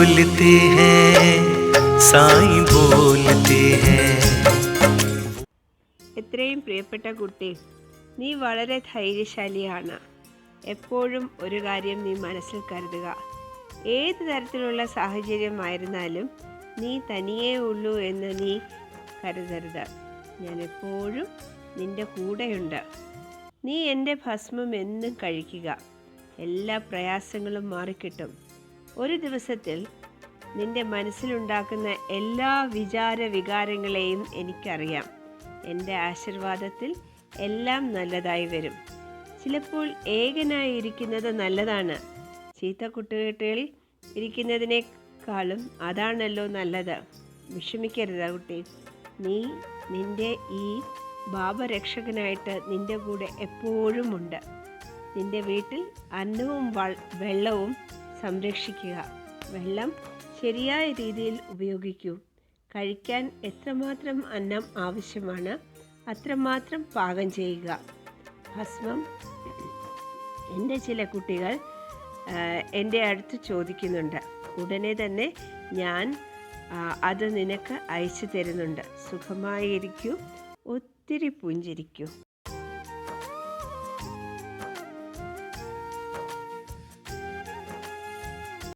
बोलते हैं साईं बोलते हैं. എത്രയും പ്രിയപ്പെട്ട കുട്ടി, നീ വളരെ ധൈര്യശാലിയാണ്. എപ്പോഴും ഒരു കാര്യം നീ മനസ്സിൽ കരുതുക. ഏത് തരത്തിലുള്ള സാഹചര്യമായിരുന്നാലും നീ തനിയേ ഉള്ളൂ എന്ന് നീ കരുതരുത്. ഞാൻ എപ്പോഴും നിൻ്റെ കൂടെയുണ്ട്. നീ എൻ്റെ ഭസ്മം എന്നും കഴിക്കുക. എല്ലാ പ്രയാസങ്ങളും മാറിക്കിട്ടും. ഒരു ദിവസത്തിൽ നിൻ്റെ മനസ്സിലുണ്ടാക്കുന്ന എല്ലാ വികാരങ്ങളെയും എനിക്കറിയാം. എൻ്റെ ആശീർവാദത്തിൽ എല്ലാം നല്ലതായി വരും. ചിലപ്പോൾ ഏകനായി ഇരിക്കുന്നത് നല്ലതാണ്. ചീത്ത കുട്ടികളിൽ ഇരിക്കുന്നതിനേക്കാളും അതാണല്ലോ നല്ലത്. വിഷമിക്കരുത് കുട്ടി. നീ നിൻ്റെ ഈ പാപരക്ഷകനായിട്ട് നിൻ്റെ കൂടെ എപ്പോഴും ഉണ്ട്. നിൻ്റെ വീട്ടിൽ അന്നവും വെള്ളവും സംരക്ഷിക്കുക. വെള്ളം ശരിയായ രീതിയിൽ ഉപയോഗിക്കൂ. കഴിക്കാൻ എത്രമാത്രം അന്നം ആവശ്യമാണ് അത്രമാത്രം പാകം ചെയ്യുക. ഭസ്മം എൻ്റെ ചില കുട്ടികൾ എൻ്റെ അടുത്ത് ചോദിക്കുന്നുണ്ട്. ഉടനെ തന്നെ ഞാൻ അത് നിനക്ക് അയച്ചു തരുന്നുണ്ട്. സുഖമായിരിക്കൂ, ഒത്തിരി പുഞ്ചിരിക്കൂ.